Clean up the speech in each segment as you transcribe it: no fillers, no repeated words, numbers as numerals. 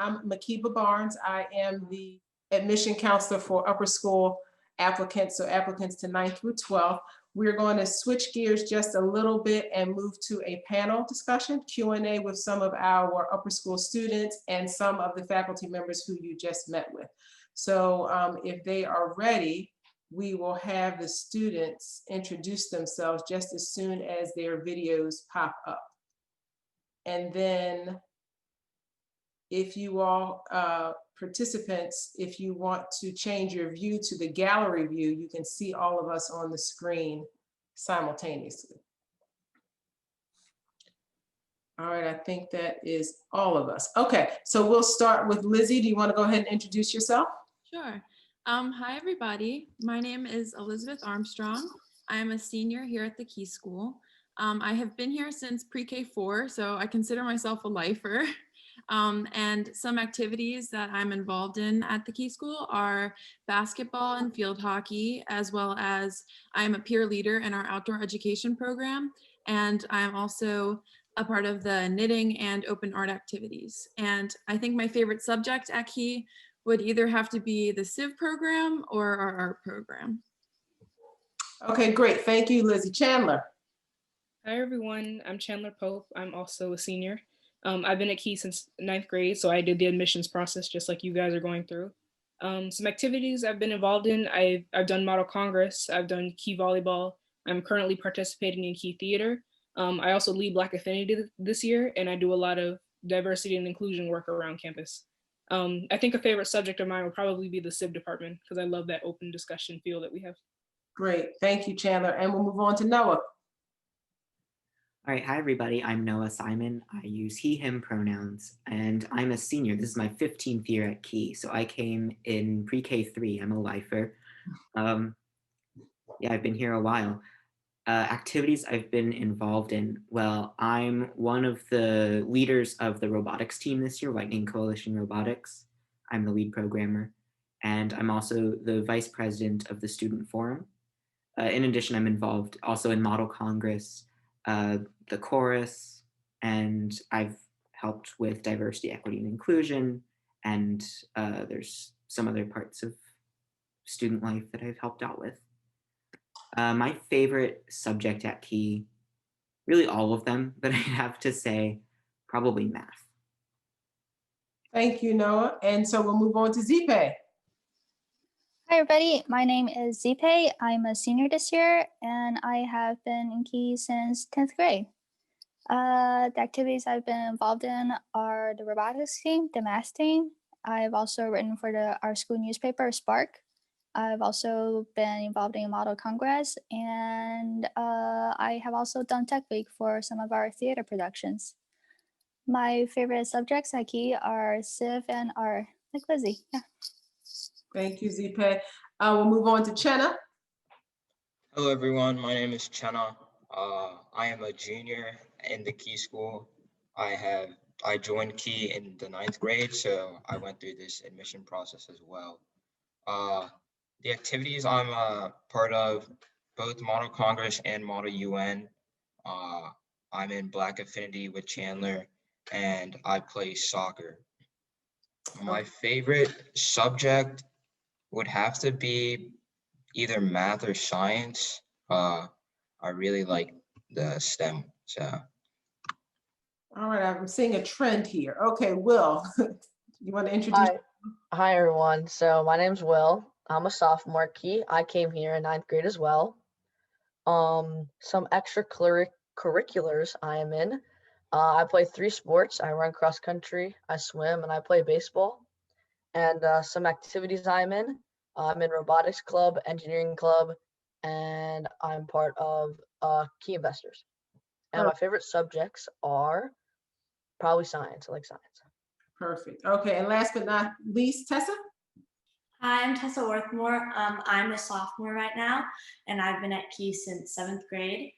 I'm Makeba Barnes. I am the admission counselor for upper school applicants, so applicants to 9th through 12th. We're going to switch gears just a little bit and move to a panel discussion, Q&A with some of our upper school students and some of the faculty members who you just met with. So if they are ready, we will have the students introduce themselves just as soon as their videos pop up. And then if you all participants, if you want to change your view to the gallery view, you can see all of us on the screen simultaneously. All right, I think that is all of us. Okay, so we'll start with Lizzie. Do you want to go ahead and introduce yourself? Sure. Hi, everybody. My name is Elizabeth Armstrong. I am a senior here at the Key School. I have been here since pre-K 4, so I consider myself a lifer. And some activities that I'm involved in at the Key School are basketball and field hockey, as well as I'm a peer leader in our outdoor education program. And I'm also a part of the knitting and open art activities. And I think my favorite subject at Key would either have to be the Civ program or our art program. Okay, great. Thank you, Lizzie. Chandler. Hi, everyone. I'm Chandler Pope. I'm also a senior. I've been at Key since 9th grade, so I did the admissions process just like you guys are going through. Some activities I've been involved in, I've done Model Congress, I've done Key Volleyball, I'm currently participating in Key Theater. I also lead Black Affinity this year, and I do a lot of diversity and inclusion work around campus. I think a favorite subject of mine would probably be the Civ department, because I love that open discussion feel that we have. Great, thank you, Chandler. And we'll move on to Noah. All right, hi everybody, I'm Noah Simon. I use he, him pronouns, and I'm a senior. This is my 15th year at Key, so I came in pre-K 3, I'm a lifer. Yeah, I've been here a while. Activities I've been involved in, well, I'm one of the leaders of the robotics team this year, Lightning Coalition Robotics. I'm the lead programmer, and I'm also the vice president of the Student Forum. In addition, I'm involved also in Model Congress, the chorus, and I've helped with diversity, equity, and inclusion, and there's some other parts of student life that I've helped out with. My favorite subject at Key, really all of them, but I have to say probably math. Thank you, Noah. And so we'll move on to Zippy. Hi, everybody. My name is Zippy. I'm a senior this year, and I have been in Key since 10th grade. The activities I've been involved in are the robotics team, the math team. I've also written for our school newspaper, Spark. I've also been involved in Model Congress, and I have also done Tech Week for some of our theater productions. My favorite subjects at Key are Civ and art, like Lizzie. Yeah. Thank you, Zippy. We'll move on to Jenna. Hello, everyone. My name is Jenna. I am a junior in the Key School. I joined Key in the 9th grade, so I went through this admission process as well. The activities I'm a part of, both Model Congress and Model UN. I'm in Black Affinity with Chandler, and I play soccer. My favorite subject would have to be either math or science. I really like the STEM, so. All right, I'm seeing a trend here. Okay, Will, you want to introduce? Hi, everyone. So my name's Will. I'm a sophomore at Key. I came here in 9th grade as well. Some extracurriculars I am in. I play 3 sports. I run cross country, I swim, and I play baseball. And some activities I'm in robotics club, engineering club, and I'm part of Key Investors. And my favorite subjects are probably science. I like science. Perfect. Okay, and last but not least, Tessa? Hi, I'm Tessa Worthmore. I'm a sophomore right now, and I've been at Key since 7th grade.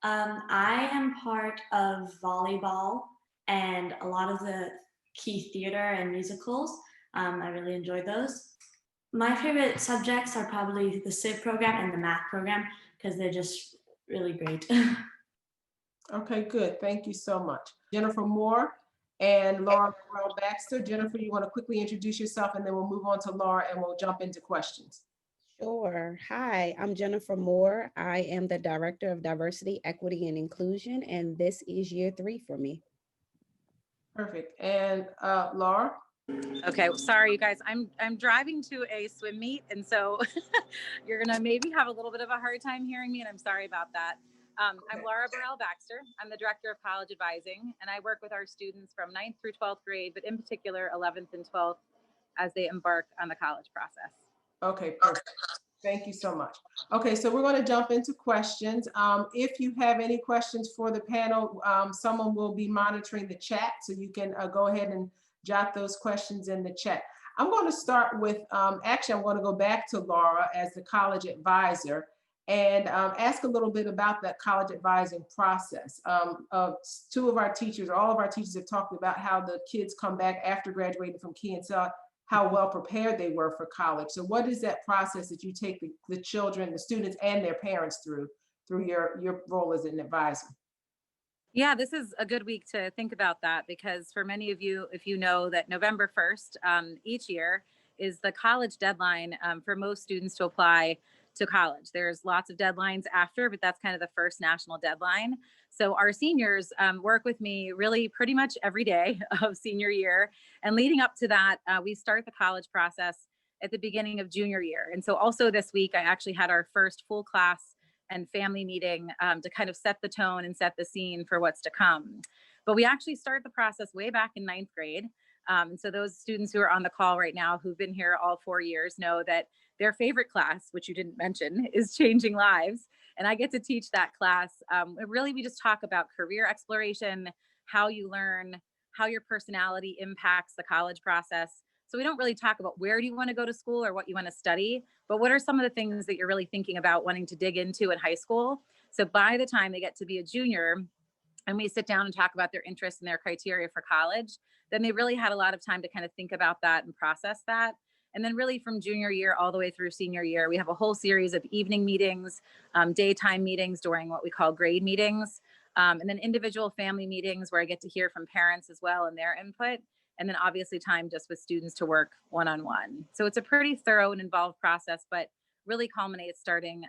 I am part of volleyball and a lot of the Key theater and musicals. I really enjoy those. My favorite subjects are probably the Civ program and the math program because they're just really great. Okay, good. Thank you so much. Jennifer Moore and Laura Baxter. Jennifer, you want to quickly introduce yourself, and then we'll move on to Laura and we'll jump into questions. Sure. Hi, I'm Jennifer Moore. I am the Director of Diversity, Equity, and Inclusion, and this is year 3 for me. Perfect. And Laura? Okay, sorry you guys. I'm driving to a swim meet, and so you're gonna maybe have a little bit of a hard time hearing me, and I'm sorry about that. I'm Laura Baxter. I'm the Director of College Advising, and I work with our students from 9th through 12th grade, but in particular 11th and 12th as they embark on the college process. Okay, perfect. Thank you so much. Okay, so we're going to jump into questions. If you have any questions for the panel, someone will be monitoring the chat, so you can go ahead and jot those questions in the chat. I'm going to start with, actually, I'm going to go back to Laura as the college advisor and ask a little bit about that college advising process. Two of our teachers, all of our teachers have talked about how the kids come back after graduating from Key and saw how well prepared they were for college. So what is that process that you take the children, the students, and their parents through your role as an advisor? Yeah, this is a good week to think about that, because for many of you, if you know that November 1st each year is the college deadline for most students to apply to college. There's lots of deadlines after, but that's kind of the first national deadline. So our seniors work with me really pretty much every day of senior year. And leading up to that, we start the college process at the beginning of junior year. And so also this week, I actually had our first full class and family meeting to kind of set the tone and set the scene for what's to come. But we actually start the process way back in 9th grade. So those students who are on the call right now, who've been here all 4 years, know that their favorite class, which you didn't mention, is Changing Lives. And I get to teach that class. Really, we just talk about career exploration, how you learn, how your personality impacts the college process. So we don't really talk about where do you want to go to school or what you want to study, but what are some of the things that you're really thinking about wanting to dig into in high school. So by the time they get to be a junior and we sit down and talk about their interests and their criteria for college, then they really had a lot of time to kind of think about that and process that. And then really from junior year all the way through senior year, we have a whole series of evening meetings, daytime meetings during what we call grade meetings, and then individual family meetings where I get to hear from parents as well and their input. And then obviously time just with students to work one-on-one. So it's a pretty thorough and involved process, but really culminates starting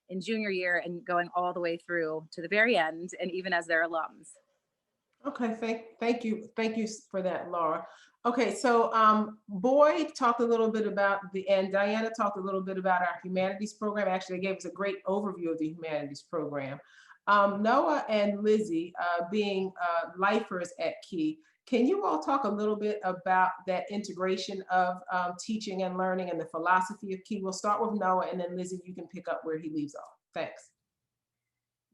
in junior year and going all the way through to the very end, and even as they're alums. Okay, thank you for that, Laura. Okay, so Boyd talked a little bit about and Diana talked a little bit about our humanities program. Actually, they gave us a great overview of the humanities program. Noah and Lizzie, being lifers at Key, can you all talk a little bit about that integration of teaching and learning and the philosophy of Key? We'll start with Noah, and then Lizzie, you can pick up where he leaves off. Thanks.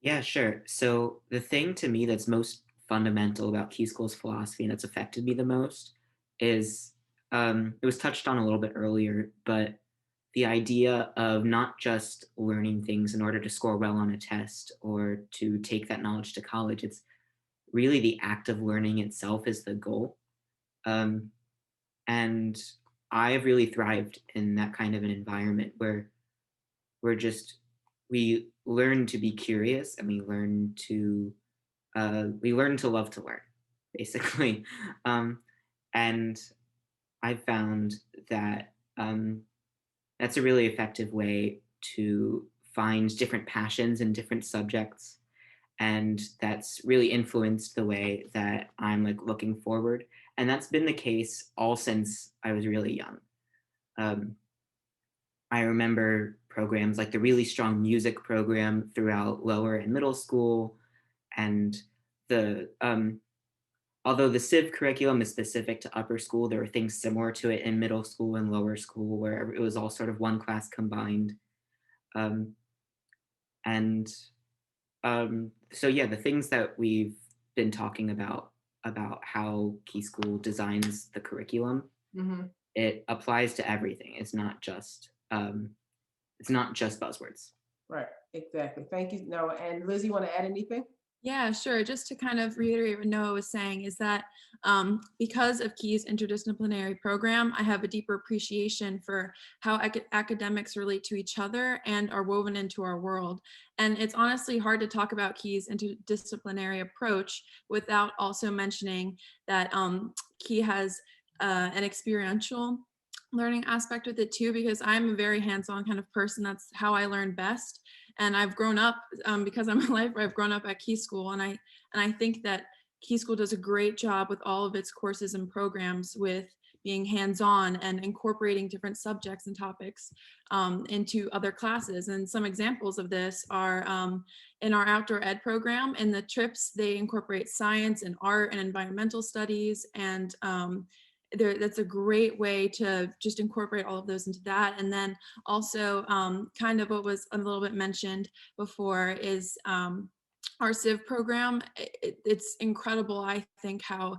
Yeah, sure. So the thing to me that's most fundamental about Key School's philosophy and that's affected me the most is, it was touched on a little bit earlier, but the idea of not just learning things in order to score well on a test or to take that knowledge to college. It's really the act of learning itself is the goal. And I've really thrived in that kind of an environment where we learn to be curious and we learn to love to learn, basically. And I found that that's a really effective way to find different passions in different subjects. And that's really influenced the way that I'm like looking forward. And that's been the case all since I was really young. I remember programs like the really strong music program throughout lower and middle school. And although the Civ curriculum is specific to upper school, there were things similar to it in middle school and lower school where it was all sort of one class combined. So yeah, the things that we've been talking about how Key School designs the curriculum, it applies to everything. It's not just buzzwords. Right, exactly. Thank you, Noah. And Liz, you want to add anything? Yeah, sure. Just to kind of reiterate what Noah was saying is that because of Key's interdisciplinary program, I have a deeper appreciation for how academics relate to each other and are woven into our world. And it's honestly hard to talk about Key's interdisciplinary approach without also mentioning that Key has an experiential learning aspect with it too, because I'm a very hands-on kind of person. That's how I learn best. And I've grown up because I'm a lifer. I've grown up at Key School, and I think that Key School does a great job with all of its courses and programs with being hands-on and incorporating different subjects and topics into other classes. And some examples of this are in our outdoor ed program. In the trips, they incorporate science and art and environmental studies, and that's a great way to just incorporate all of those into that. And then also kind of what was a little bit mentioned before is our civ program. It's incredible, I think, how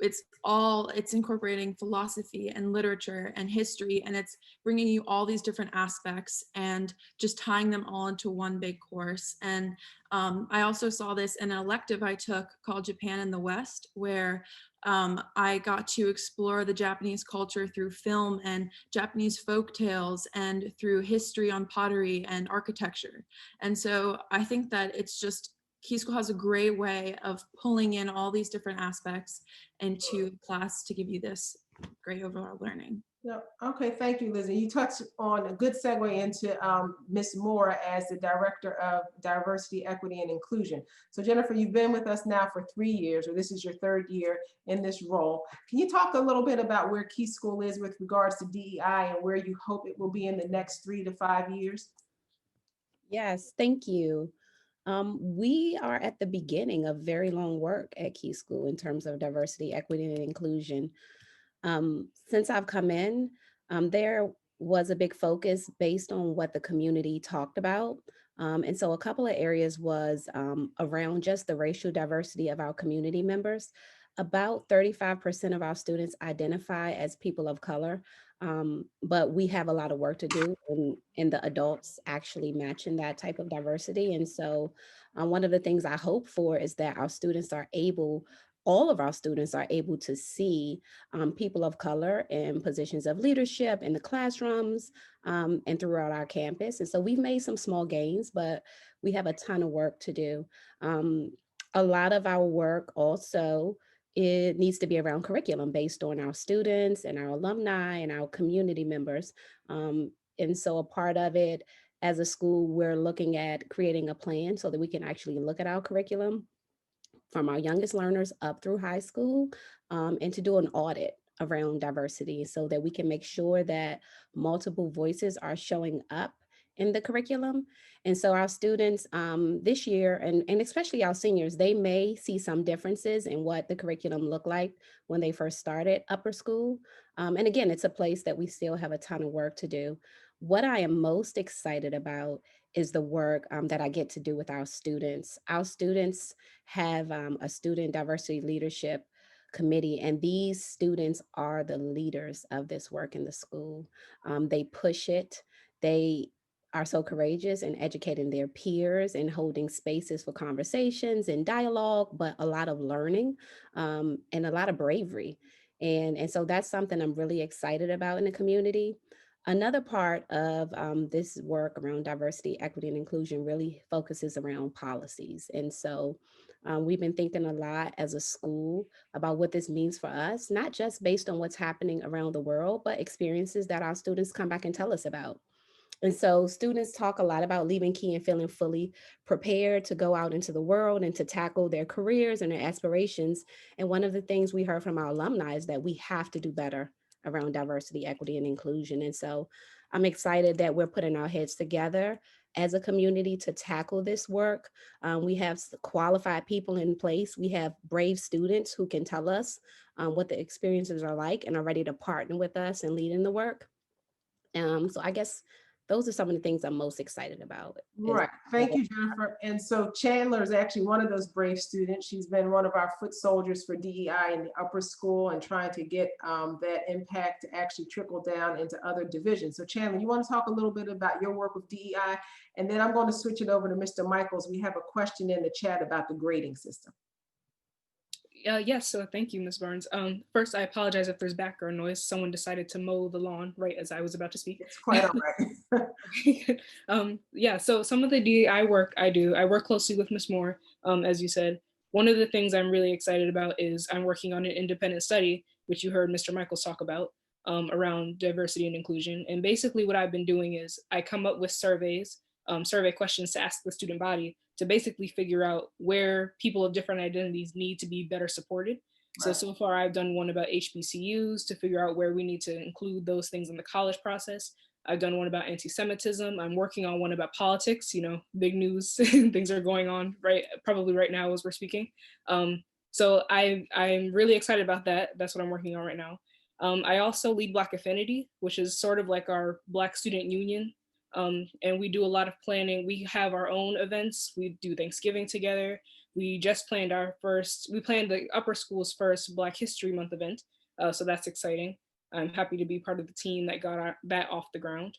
it's incorporating philosophy and literature and history, and it's bringing you all these different aspects and just tying them all into one big course. And I also saw this in an elective I took called Japan in the West, where I got to explore the Japanese culture through film and Japanese folk tales and through history on pottery and architecture. And so I think that it's just, Key School has a great way of pulling in all these different aspects into class to give you this great overall learning. Yeah. Okay, thank you, Lizzie. You touched on a good segue into Ms. Moore as the Director of Diversity, Equity, and Inclusion. So Jennifer, you've been with us now for 3 years, or this is your 3rd year in this role. Can you talk a little bit about where Key School is with regards to DEI and where you hope it will be in the next 3 to 5 years? Yes, thank you. We are at the beginning of very long work at Key School in terms of diversity, equity, and inclusion. Since I've come in, there was a big focus based on what the community talked about. And so a couple of areas was around just the racial diversity of our community members. About 35% of our students identify as people of color, but we have a lot of work to do in the adults actually matching that type of diversity. And so one of the things I hope for is that our students are able, all of our students are able to see people of color in positions of leadership in the classrooms and throughout our campus. And so we've made some small gains, but we have a ton of work to do. A lot of our work also, it needs to be around curriculum based on our students and our alumni and our community members. And so a part of it as a school, we're looking at creating a plan so that we can actually look at our curriculum from our youngest learners up through high school, and to do an audit around diversity so that we can make sure that multiple voices are showing up in the curriculum. And so our students this year, and especially our seniors, they may see some differences in what the curriculum looked like when they first started upper school. And again, it's a place that we still have a ton of work to do. What I am most excited about is the work that I get to do with our students. Our students have a student diversity leadership committee, and these students are the leaders of this work in the school. They push it. They are so courageous in educating their peers and holding spaces for conversations and dialogue, but a lot of learning and a lot of bravery. And so that's something I'm really excited about in the community. Another part of this work around diversity, equity, and inclusion really focuses around policies. And so we've been thinking a lot as a school about what this means for us, not just based on what's happening around the world, but experiences that our students come back and tell us about. And so students talk a lot about leaving Key and feeling fully prepared to go out into the world and to tackle their careers and their aspirations. And one of the things we heard from our alumni is that we have to do better around diversity, equity, and inclusion. And so I'm excited that we're putting our heads together as a community to tackle this work. We have qualified people in place. We have brave students who can tell us what the experiences are like and are ready to partner with us and lead in the work. So I guess those are some of the things I'm most excited about. Right. Thank you, Jennifer. And so Chandler is actually one of those brave students. She's been one of our foot soldiers for DEI in the upper school and trying to get that impact to actually trickle down into other divisions. So Chandler, you want to talk a little bit about your work with DEI? And then I'm going to switch it over to Mr. Michaels. We have a question in the chat about the grading system. Yes, so thank you, Ms. Barnes. First, I apologize if there's background noise. Someone decided to mow the lawn right as I was about to speak. It's quite all right. Yeah, so some of the DEI work I do, I work closely with Ms. Moore, as you said. One of the things I'm really excited about is I'm working on an independent study, which you heard Mr. Michaels talk about, around diversity and inclusion. And basically what I've been doing is I come up with surveys, survey questions to ask the student body to basically figure out where people of different identities need to be better supported. Right. So far I've done one about HBCUs to figure out where we need to include those things in the college process. I've done one about anti-Semitism. I'm working on one about politics, you know, big news, things are going on probably right now as we're speaking. So I'm really excited about that. That's what I'm working on right now. I also lead Black Affinity, which is sort of like our Black student union. And we do a lot of planning. We have our own events. We do Thanksgiving together. We just planned we planned the upper school's first Black History Month event. So that's exciting. I'm happy to be part of the team that got that off the ground.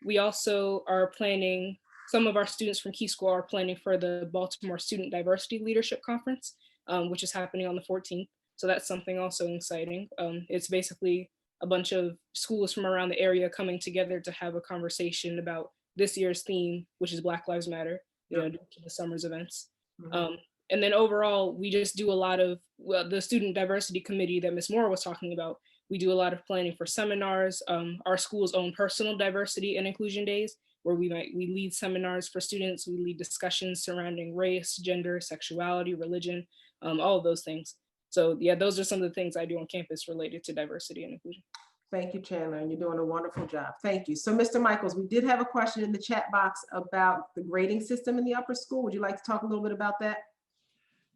We also are planning, some of our students from Key School are planning for the Baltimore Student Diversity Leadership Conference, which is happening on the 14th. So that's something also exciting. It's basically a bunch of schools from around the area coming together to have a conversation about this year's theme, which is Black Lives Matter, you know, the summer's events. Mm-hmm. And then overall, we just do a lot of, the Student Diversity Committee that Ms. Moore was talking about, we do a lot of planning for seminars, our school's own personal diversity and inclusion days, where we lead seminars for students, we lead discussions surrounding race, gender, sexuality, religion, all of those things. So yeah, those are some of the things I do on campus related to diversity and inclusion. Thank you, Chandler, and you're doing a wonderful job. Thank you. So Mr. Michaels, we did have a question in the chat box about the grading system in the upper school. Would you like to talk a little bit about that?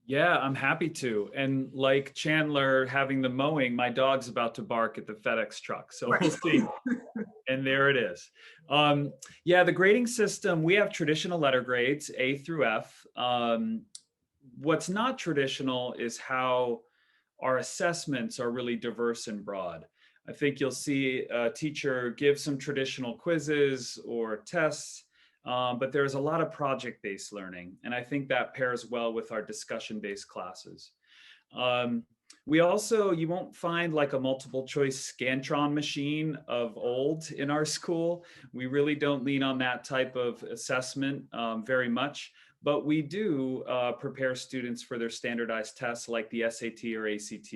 Yeah, I'm happy to. And like Chandler having the mowing, my dog's about to bark at the FedEx truck. So Right. We'll see. And there it is. Yeah, the grading system, we have traditional letter grades, A through F. What's not traditional is how our assessments are really diverse and broad. I think you'll see a teacher give some traditional quizzes or tests, but there's a lot of project-based learning. And I think that pairs well with our discussion-based classes. We also, you won't find like a multiple choice Scantron machine of old in our school. We really don't lean on that type of assessment very much, but we do prepare students for their standardized tests like the SAT or ACT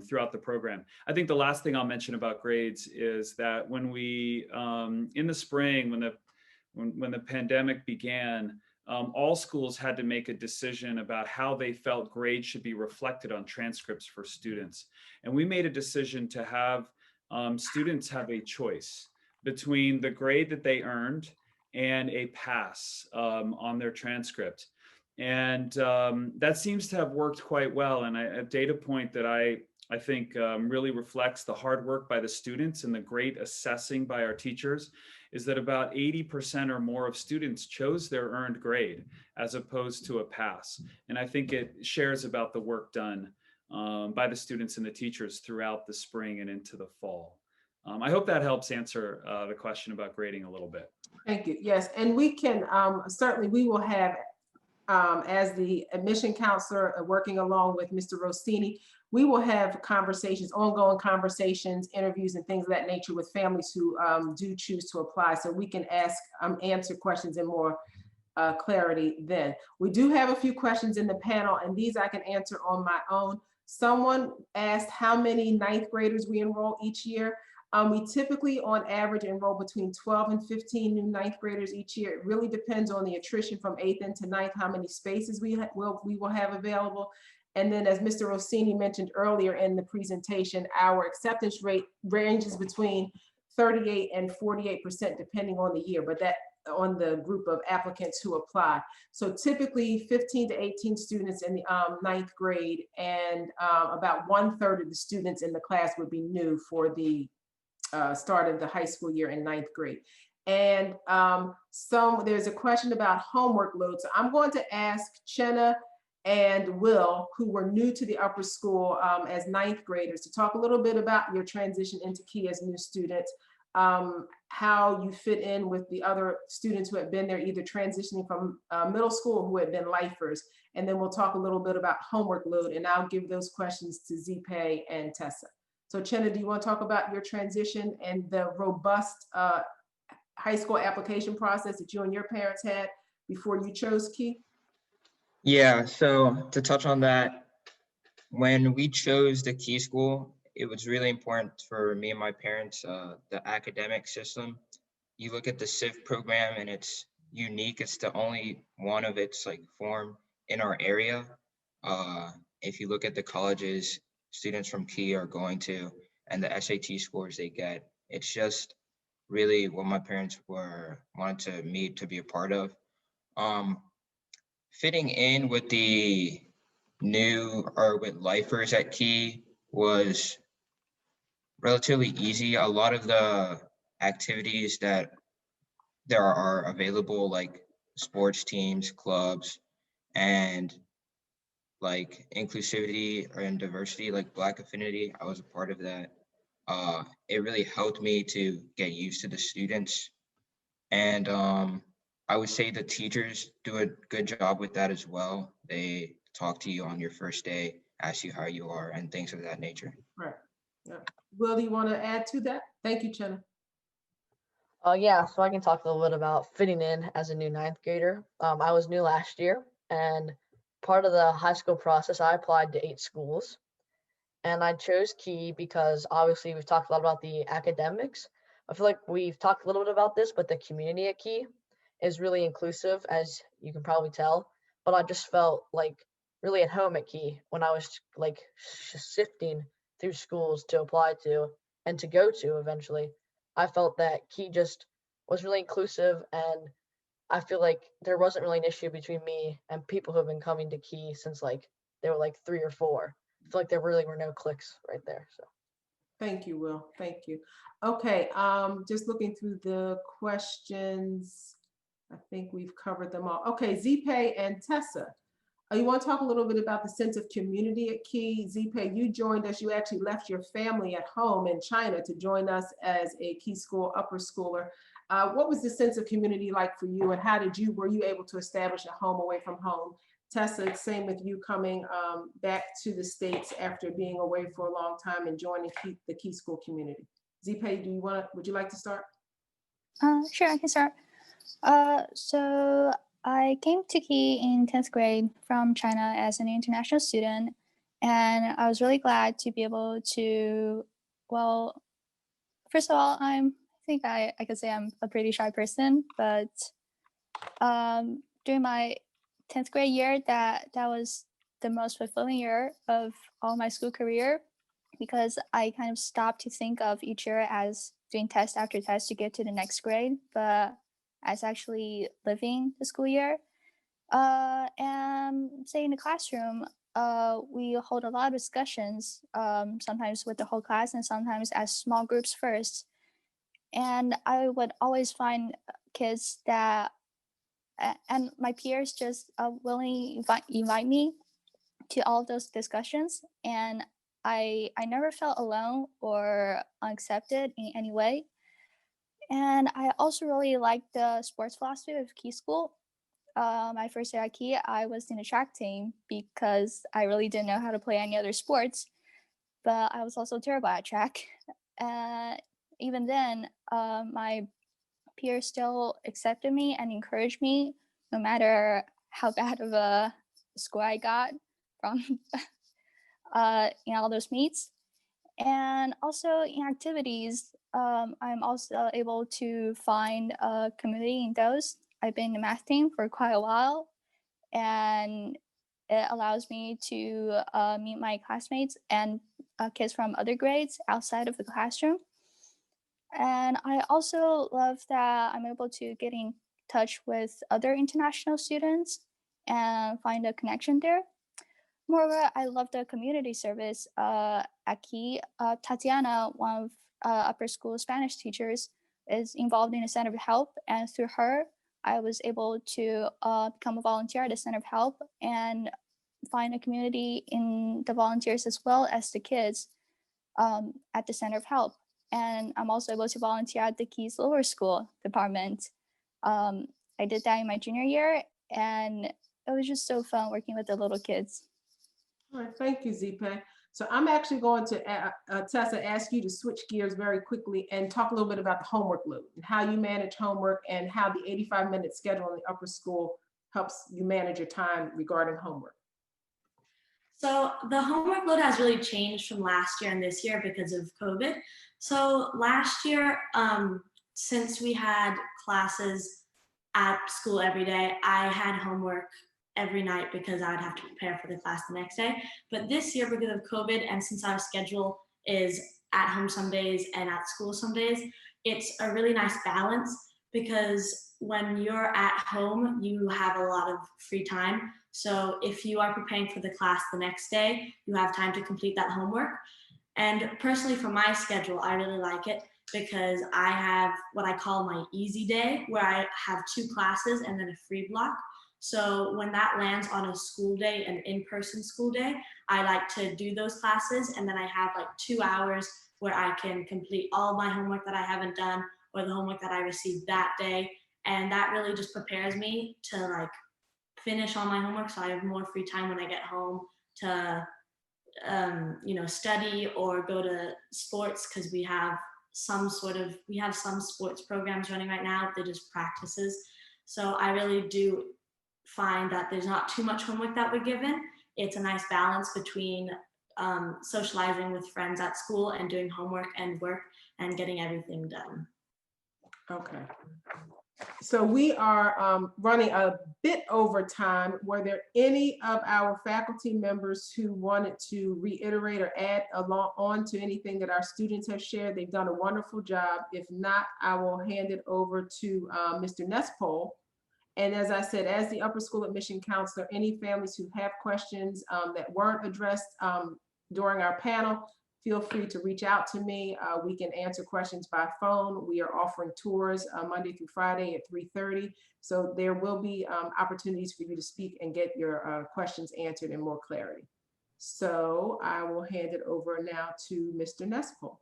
throughout the program. I think the last thing I'll mention about grades is that when we, in the spring, when the pandemic began, all schools had to make a decision about how they felt grades should be reflected on transcripts for students. And we made a decision to have students have a choice between the grade that they earned and a pass on their transcript. And that seems to have worked quite well. And a data point that I think really reflects the hard work by the students and the great assessing by our teachers is that about 80% or more of students chose their earned grade as opposed to a pass. And I think it shares about the work done by the students and the teachers throughout the spring and into the fall. I hope that helps answer the question about grading a little bit. Thank you. Yes, and we can, certainly we will have, as the admission counselor working along with Mr. Rossini, we will have conversations, ongoing conversations, interviews, and things of that nature with families who do choose to apply, so we can ask, answer questions in more clarity then. We do have a few questions in the panel, and these I can answer on my own. Someone asked how many ninth graders we enroll each year. We typically, on average, enroll between 12 and 15 new ninth graders each year. It really depends on the attrition from 8th into 9th, how many spaces we will have available. And then, as Mr. Rossini mentioned earlier in the presentation, our acceptance rate ranges between 38 and 48%, depending on the year, but that on the group of applicants who apply. So typically 15 to 18 students in the 9th grade, and about 1/3 of the students in the class would be new for the started the high school year in 9th grade. And there's a question about homework load. So I'm going to ask Jenna and Will, who were new to the upper school as 9th graders, to talk a little bit about your transition into Key as new students, how you fit in with the other students who had been there, either transitioning from middle school or who had been lifers. And then we'll talk a little bit about homework load, and I'll give those questions to Zippy and Tessa. So Jenna, do you want to talk about your transition and the robust high school application process that you and your parents had before you chose Key? Yeah, so to touch on that, when we chose the Key School, it was really important for me and my parents, the academic system. You look at the CIV program and it's unique. It's the only one of its like form in our area. If you look at the colleges students from Key are going to and the SAT scores they get, it's just really what my parents wanted me to be a part of. Fitting in with the with lifers at Key was relatively easy. A lot of the activities that there are available, like sports teams, clubs, and like inclusivity and diversity, like Black Affinity, I was a part of that. It really helped me to get used to the students. And I would say the teachers do a good job with that as well. They talk to you on your first day, ask you how you are, and things of that nature. Right. Yeah. Will, you want to add to that? Thank you, Jenna. Yeah, so I can talk a little bit about fitting in as a new 9th grader. I was new last year, and part of the high school process, I applied to 8 schools. And I chose Key because obviously we've talked a lot about the academics. I feel like we've talked a little bit about this, but the community at Key is really inclusive, as you can probably tell. But I just felt like really at home at Key when I was like sifting through schools to apply to and to go to eventually. I felt that Key just was really inclusive, and I feel like there wasn't really an issue between me and people who have been coming to Key since like they were like 3 or 4. I feel like there really were no cliques right there. So thank you, Will. Thank you. Okay, just looking through the questions. I think we've covered them all. Okay, Zippy and Tessa. You want to talk a little bit about the sense of community at Key? Zippy, you joined us. You actually left your family at home in China to join us as a Key School upper schooler. What was the sense of community like for you, and how were you able to establish a home away from home? Tessa, same with you coming back to the States after being away for a long time and joining the Key School community. Zippy, would you like to start? Sure, I can start. So I came to Key in 10th grade from China as an international student, and I was really glad to be able to, well, first of all, I think I could say I'm a pretty shy person, but during my 10th grade year, that was the most fulfilling year of all my school career, because I kind of stopped to think of each year as doing test after test to get to the next grade, but as actually living the school year. And say in the classroom, we hold a lot of discussions, sometimes with the whole class and sometimes as small groups first. And I would always find kids that, and my peers just willingly invite me to all of those discussions. And I never felt alone or unaccepted in any way. And I also really liked the sports philosophy of Key School. My first year at Key, I was in the track team because I really didn't know how to play any other sports, but I was also terrible at track. Even then, my peers still accepted me and encouraged me, no matter how bad of a score I got from in all those meets. And also in activities, I'm also able to find a community in those. I've been in the math team for quite a while, and it allows me to meet my classmates and kids from other grades outside of the classroom. And I also love that I'm able to get in touch with other international students and find a connection there. Moreover, I love the community service at Key. Tatiana, one of upper school Spanish teachers, is involved in the Center of Help, and through her, I was able to become a volunteer at the Center of Help and find a community in the volunteers as well as the kids at the Center of Help. And I'm also able to volunteer at the Keys Lower School department. I did that in my junior year, and it was just so fun working with the little kids. All right, thank you, Zippy. So I'm actually going to, Tessa, ask you to switch gears very quickly and talk a little bit about the homework load and how you manage homework and how the 85-minute schedule in the upper school helps you manage your time regarding homework. So the homework load has really changed from last year and this year because of COVID. So last year, since we had classes at school every day, I had homework every night because I would have to prepare for the class the next day. But this year, because of COVID, and since our schedule is at home some days and at school some days, it's a really nice balance because when you're at home, you have a lot of free time. So if you are preparing for the class the next day, you have time to complete that homework. And personally, for my schedule, I really like it because I have what I call my easy day, where I have 2 classes and then a free block. So when that lands on a school day, an in-person school day, I like to do those classes, and then I have like 2 hours where I can complete all my homework that I haven't done or the homework that I received that day. And that really just prepares me to like finish all my homework, so I have more free time when I get home to study or go to sports, because we have some sports programs running right now. They're just practices. So I really do find that there's not too much homework that we're given. It's a nice balance between socializing with friends at school and doing homework and work and getting everything done. Okay. So we are running a bit over time. Were there any of our faculty members who wanted to reiterate or add on to anything that our students have shared? They've done a wonderful job. If not, I will hand it over to Mr. Nespole. And as I said, as the upper school admission counselor, any families who have questions that weren't addressed during our panel, feel free to reach out to me. We can answer questions by phone. We are offering tours Monday through Friday at 3:30. So there will be opportunities for you to speak and get your questions answered in more clarity. So I will hand it over now to Mr. Nespole.